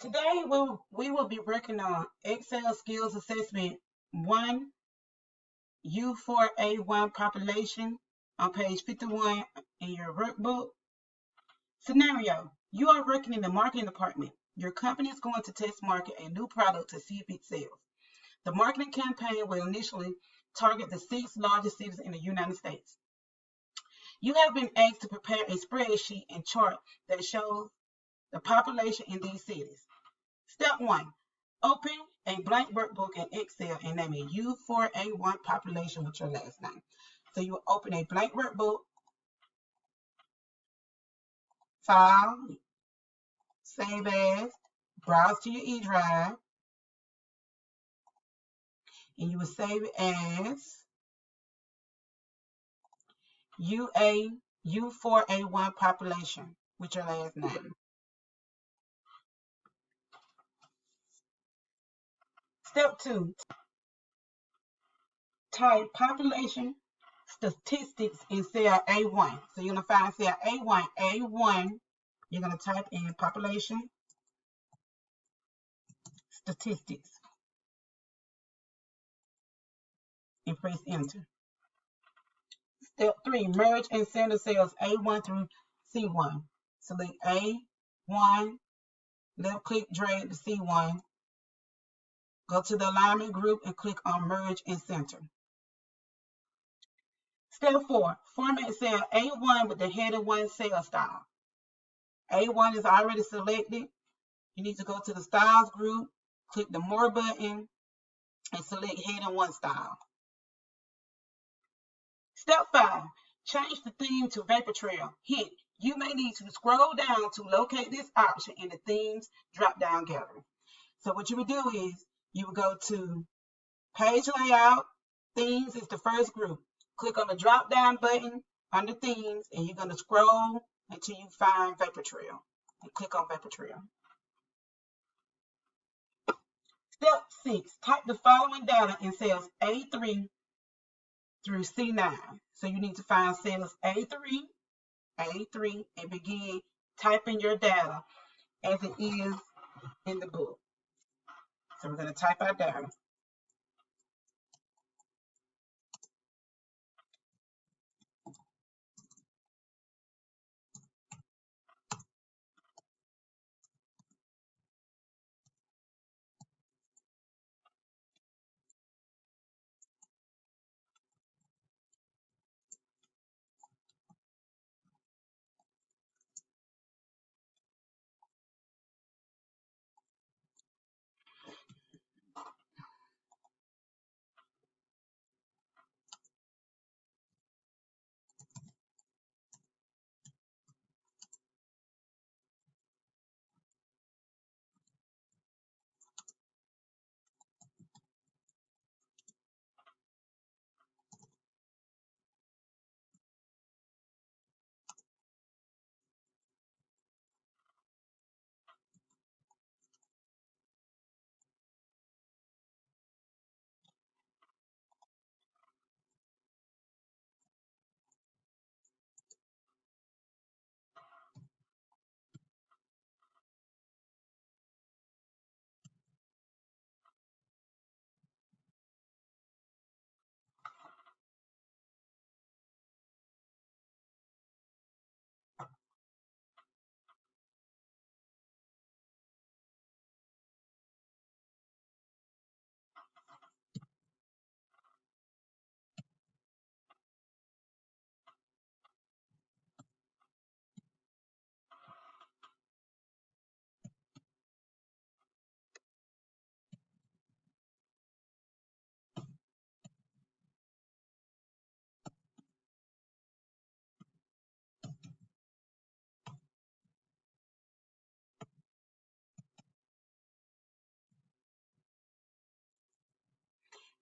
Today we will be working on Excel Skills Assessment 1 U4A1-Population on page 51 in your workbook. Scenario: you are working in the marketing department. Your company is going to test market a new product to see if it sells. The marketing campaign will initially target the 6 largest cities in the United States. You have been asked to prepare a spreadsheet and chart that shows the population in these cities. Step 1. Open a blank workbook in Excel and name it U4A1-Population with your last name. So you will open a blank workbook, File, Save As, browse to your E drive, and you will save it as U4A1-Population with your last name. Step 2. Type population statistics in cell A1. So you're going to find cell A1. You're going to type in population statistics and press enter. Step 3. Merge and center cells A1 through C1. Select A1, left click, drag to C1. Go to the alignment group and click on merge and center. Step 4. Format cell A1 with the header 1 cell style. A1 is already selected. You need to go to the styles group, click the more button, and select header 1 style. Step 5. Change the theme to Vapor Trail. Hint: you may need to scroll down to locate this option in the themes drop-down gallery. So what you would do is you would go to page layout. Themes is the first group. Click on the drop-down button under themes, and you're going to scroll until you find Vapor Trail. And click on Vapor Trail. Step 6. Type the following data in cells A3 through C9. So you need to find cells A3, and begin typing your data as it is in the book. So we're going to type our data.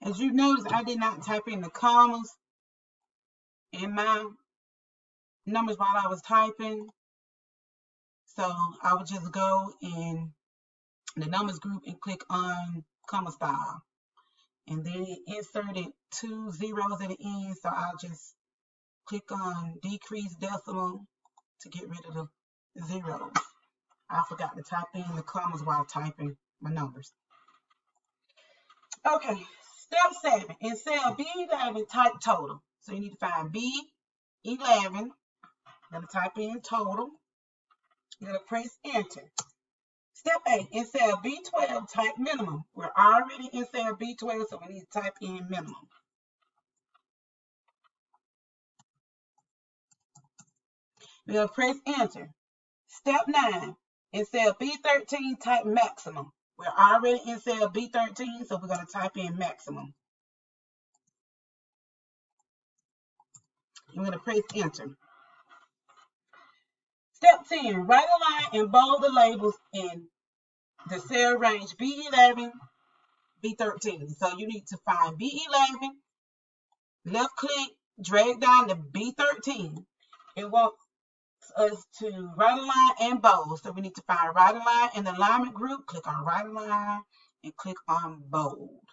As you notice, I did not type in the commas in my numbers while I was typing. So I would just go in the numbers group and click on comma style. And then it inserted 2 zeros at the end. So I'll just click on decrease decimal to get rid of the zeros. I forgot to type in the commas while typing my numbers. Okay, step 7. In cell B11, type total. So you need to find B11. You're going to type in total. You're going to press enter. Step 8. In cell B12, type minimum. We're already in cell B12, so we need to type in minimum. We're going to press enter. Step 9. In cell B13, type maximum. We're already in cell B13, so we're going to type in maximum. You're going to press enter. Step 10. Write a line and bold the labels in the cell range B11, B13. So you need to find B11, left click, drag down to B13. It wants us to write a line and bold. So we need to find write a line in the alignment group, click on write a line, and click on bold.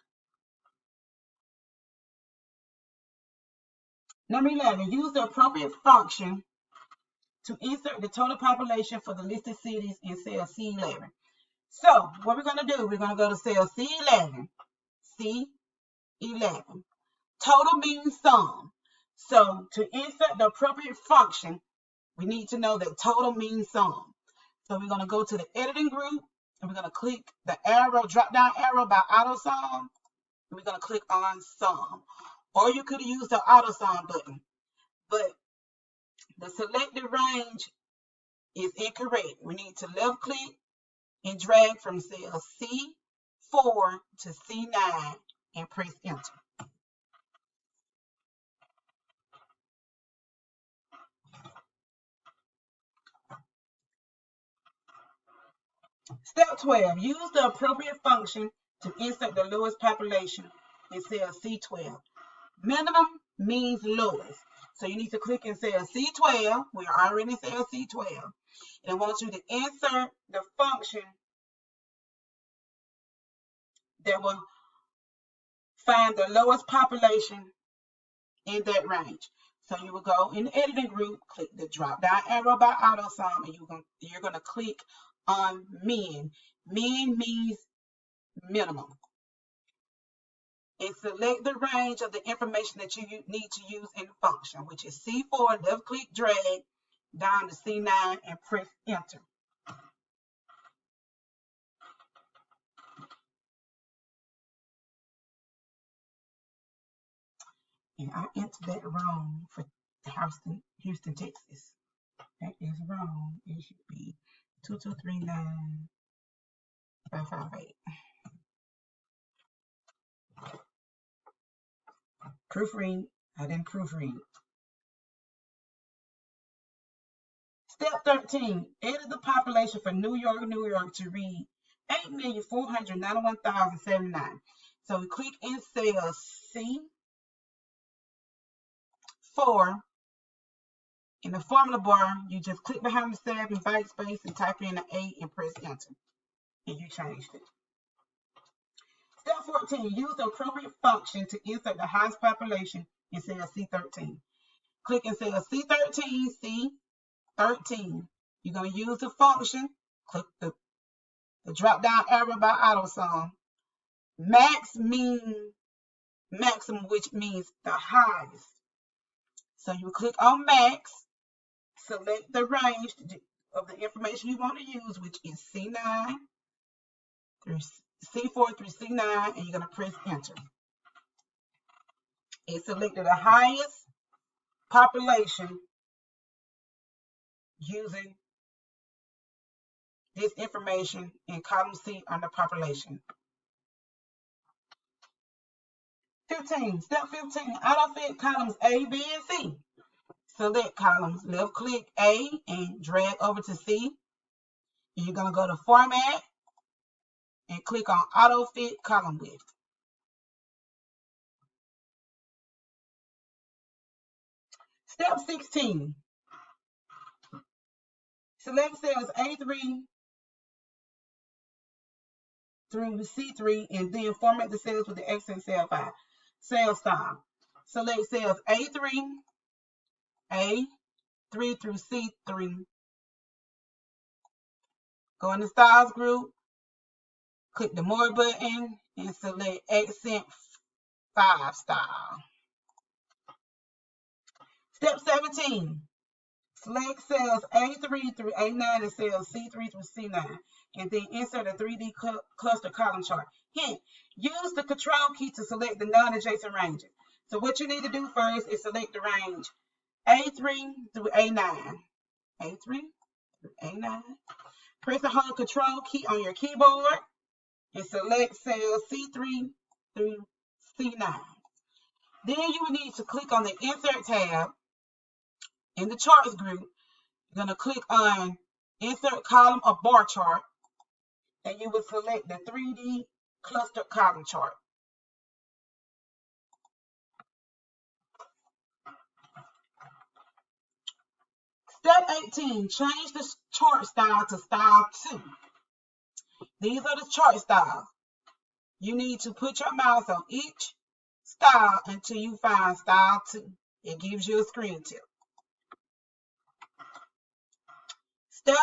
Number 11, use the appropriate function to insert the total population for the listed cities in cell C11. So what we're going to do, we're going to go to cell C11. C11. Total means sum. So to insert the appropriate function, we need to know that total means sum. So we're going to go to the editing group, and we're going to click the arrow, drop down arrow by auto sum. And we're going to click on sum. Or you could use the auto sum button. But the selected range is incorrect. We need to left click and drag from cell C4 to C9 and press enter. Step 12, use the appropriate function to insert the lowest population in cell C12. Minimum means lowest. So you need to click in cell C12. We're already in cell C12. And it wants you to insert the function that will find the lowest population in that range. So you will go in the editing group, click the drop down arrow by auto sum, and you're going to click on min. Min means minimum. And select the range of the information that you need to use in the function, which is C4, left click, drag down to C9 and press enter. And I entered that wrong for Houston, Texas. That is wrong. It should be 2239558. Proofread. I didn't proofread. Step 13. Edit the population for New York to read 8,491,079. So we click in cell C4. In the formula bar, you just click behind the tab and backspace and type in an 8 and press enter. And you changed it. Step 14. Use the appropriate function to insert the highest population in cell C13. Click in cell C13, C13. You're going to use the function. Click the drop down arrow by auto sum. Max means maximum, which means the highest. So you click on max, select the range of the information you want to use, which is C9 through C4 through C9, and you're going to press enter. It selected the highest population using this information in column C under population. 15. Step 15. Autofit columns A, B, and C. Select columns. Left click A and drag over to C. And you're going to go to Format and click on Autofit column width. Step 16. Select cells A3 through C3 and then format the cells with the accent cell 5. Cell style. Select cells A3 through C3 Go in the styles group, click the more button, and select accent 5 style. Step 17. Select cells A3 through A9 and cells C3 through C9, and then insert a 3D cluster column chart. Hint, use the control key to select the non-adjacent ranges. So what you need to do first is select the range A3 through A9. A3 through A9. Press the hold control key on your keyboard and select cells C3 through C9. Then you will need to click on the Insert tab in the Charts group. You're going to click on Insert Column or Bar Chart, and you will select the 3D Cluster Column Chart. Step 18, change the chart style to Style 2. These are the chart styles. You need to put your mouse on each style until you find Style 2. It gives you a screen tip. Step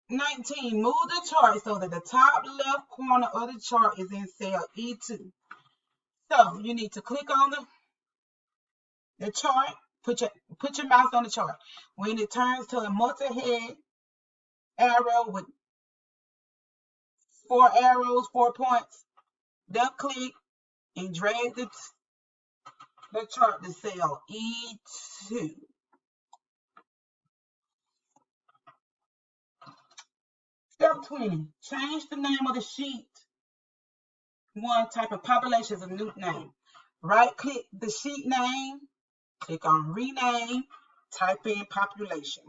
19, move the chart so that the top left corner of the chart is in cell E2. So you need to click on the chart, put your mouse on the chart. When it turns to a multi-head arrow with 4 arrows, 4 points, double click and drag the chart to cell E2. Step 20, change the name of the sheet 1 type of population as a new name. Right click the sheet name, click on rename, type in population.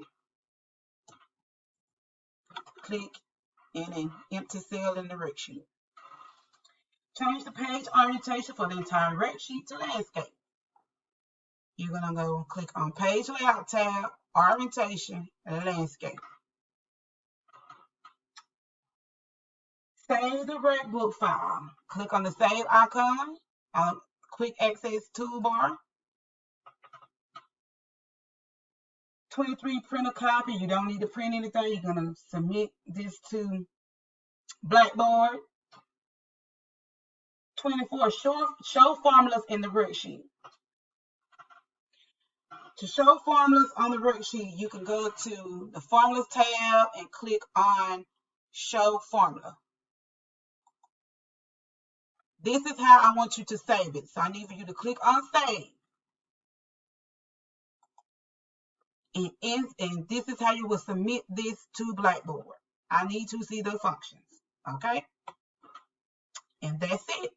Click in an empty cell in the worksheet. Change the page orientation for the entire worksheet to landscape. You're going to go click on Page Layout tab, Orientation, and Landscape. Save the workbook file. Click on the Save icon on Quick Access toolbar. 23, print a copy. You don't need to print anything. You're going to submit this to Blackboard. 24, show formulas in the worksheet. To show formulas on the worksheet, you can go to the Formulas tab and click on Show Formula. This is how I want you to save it. So I need for you to click on Save. And this is how you will submit this to Blackboard. I need to see the functions. Okay? And that's it.